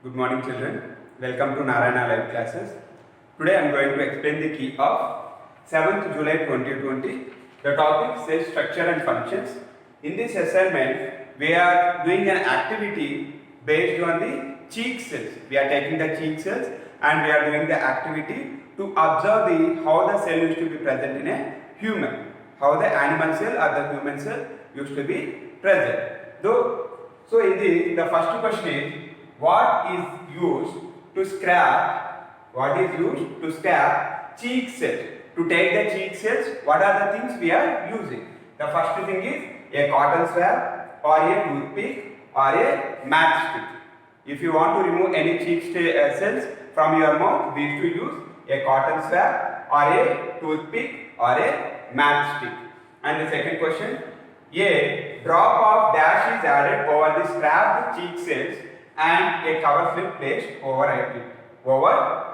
Good morning children. Welcome to Narayana Live Classes. Today I am going to explain the key of 7th July 2020. The topic says structure and functions. In this assignment, we are doing an activity based on the cheek cells. We are taking the cheek cells and we are doing the activity to observe how the cell used to be present in a human. How the animal cell or the human cell used to be present. So in the first question is, what is used to scrap cheek cells? To take the cheek cells, what are the things we are using? The first thing is a cotton swab or a toothpick or a matchstick. If you want to remove any cheek cells from your mouth, we used to use a cotton swab or a toothpick or a matchstick. And the second question, a drop of dash is added over the scrapped cheek cells and a cover slip placed over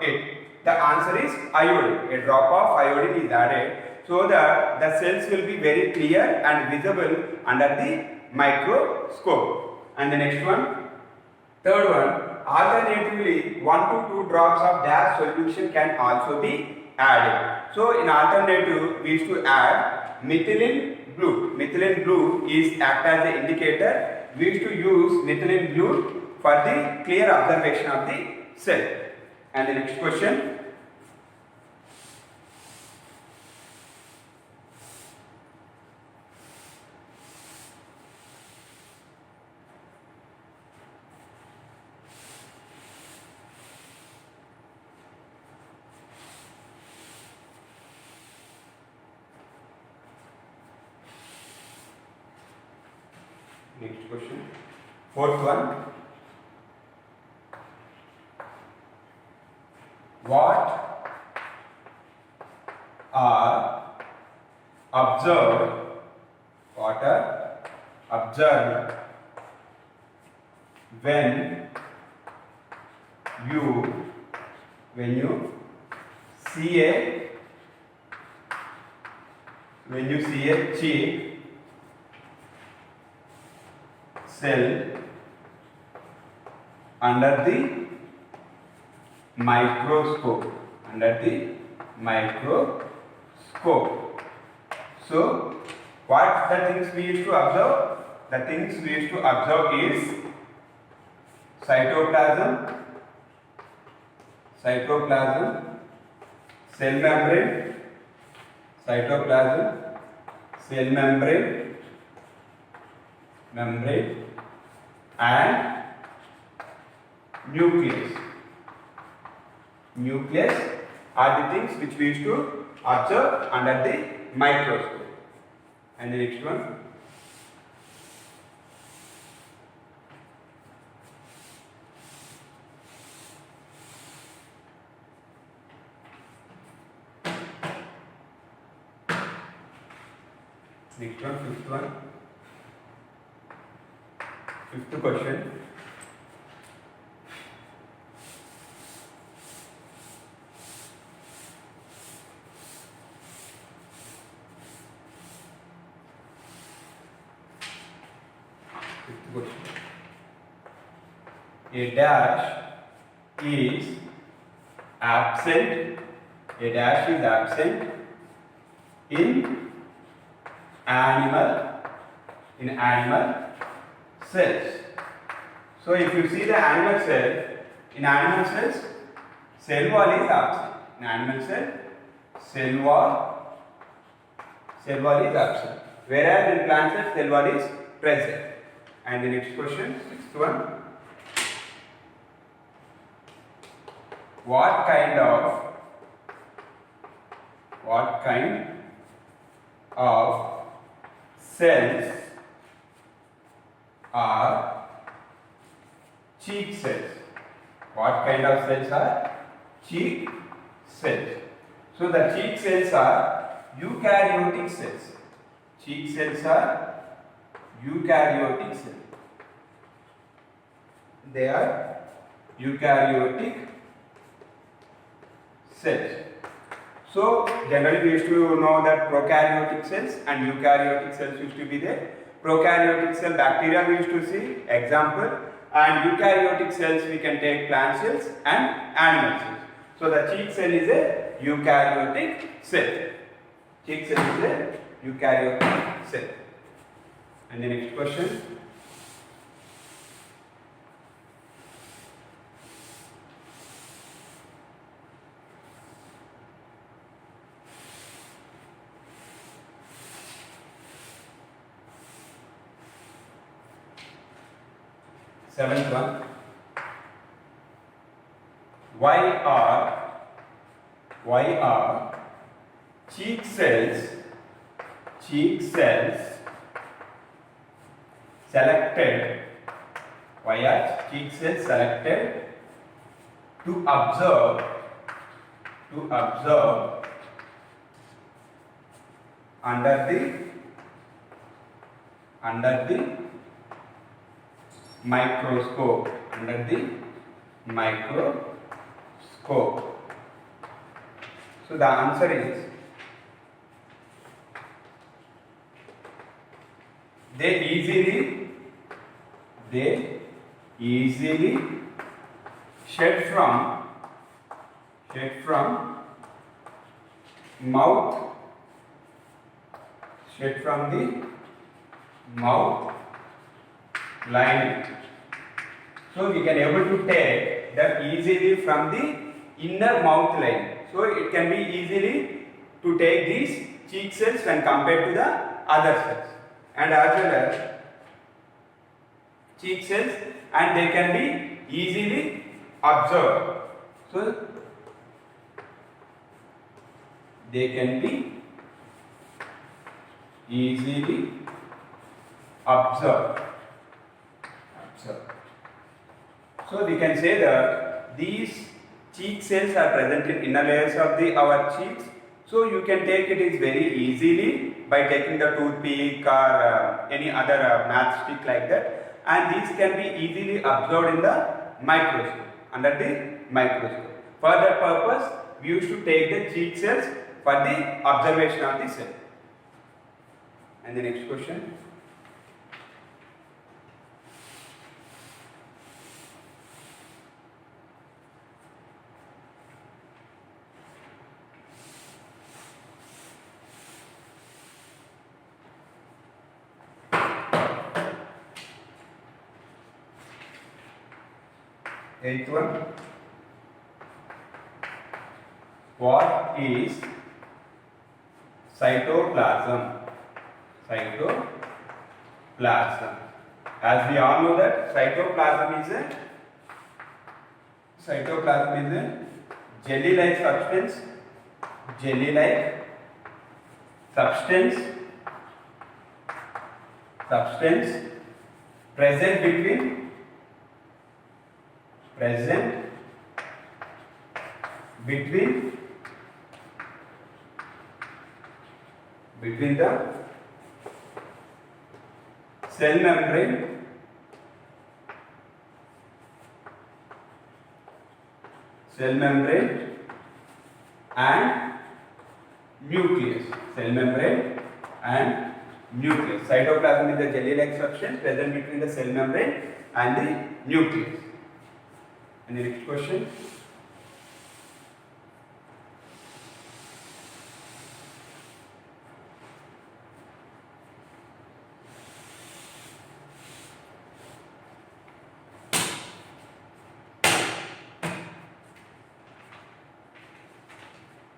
it. The answer is iodine. A drop of iodine is added so that the cells will be very clear and visible under the microscope. And the next one, third one, alternatively 1 to 2 drops of dash solution can also be added. So in alternative, we used to add methylene blue. Methylene blue is act as an indicator. We used to use methylene blue for the clear observation of the cell. And the next question, fourth one. What are observed when you see a cheek cell under the microscope. So what the things we used to observe? The things we used to observe is cytoplasm, cell membrane, and nucleus are the things which we used to observe under the microscope. And the next one, fifth question. A dash is absent in animal cells. So if you see the animal cell, in animal cells, cell wall is absent. In animal cell, cell wall is absent. Whereas in plant cells, cell wall is present. And the next question, sixth one. What kind of cells are cheek cells? What kind of cells are cheek cells? So the cheek cells are eukaryotic cells. Cheek cells are eukaryotic cells. They are eukaryotic cells. So generally we used to know that prokaryotic cells and eukaryotic cells used to be there. Prokaryotic cell bacteria we used to see. Example, and eukaryotic cells we can take plant cells and animal cells. So the cheek cell is a eukaryotic cell. Cheek cell is a eukaryotic cell. And the next question. Seventh one. Why are cheek cells selected? Why are cheek cells selected to observe under the microscope? Under the microscope. So the answer is they easily shed from the mouth lining. So we can able to take that easily from the inner mouth line. So it can be easily to take these cheek cells when compared to the other cells, and as well as cheek cells, and they can be easily observed. So they can be easily observed. So we can say that these cheek cells are present in inner layers of our cheeks. So you can take it is very easily by taking the toothpick or any other matchstick like that, and these can be easily observed in the microscope, under the microscope. For that purpose, we used to take the cheek cells for the observation of the cell. And the next question. Eighth one. What is cytoplasm? Cytoplasm. As we all know that cytoplasm is a jelly-like substance. Present between the cell membrane and nucleus. Cytoplasm is a jelly-like substance present between the cell membrane and the nucleus. And the next question.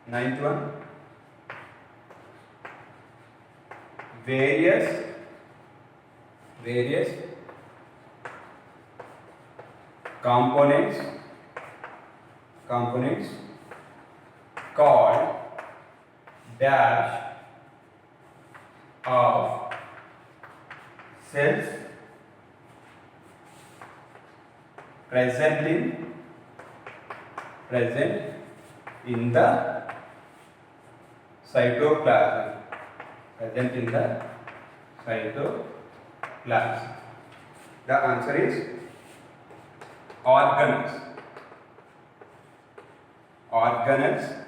Ninth one. Various components called dash of cells present in the cytoplasm. The answer is organelles. Organelles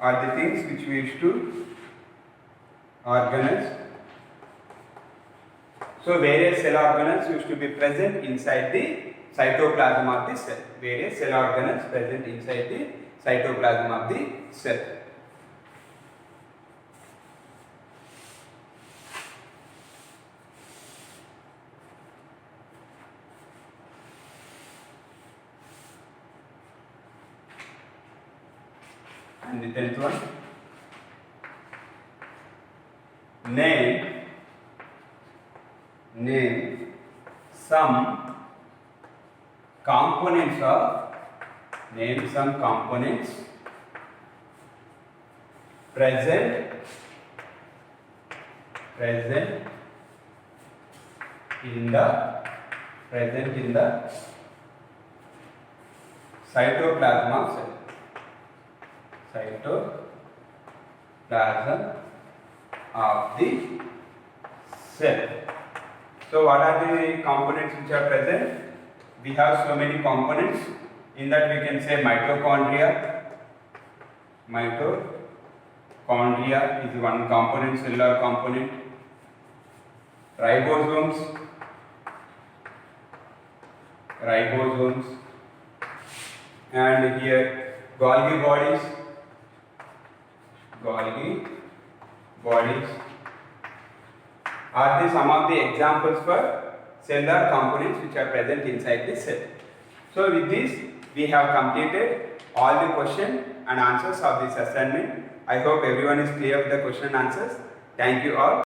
are the things which we used to organelles. So various cell organelles used to be present inside the cytoplasm of the cell. Various cell organelles present inside the cytoplasm of the cell. And the 10th one, name some components present in the cytoplasm of cell. Cytoplasm of the cell. So what are the components which are present? We have so many components. In that we can say mitochondria. Mitochondria is one component, cellular component. Ribosomes, and here Golgi bodies are the some of the examples for cellular components which are present inside the cell. So with this we have completed all the question and answers of this assignment. I hope everyone is clear with the question and answers. Thank you all.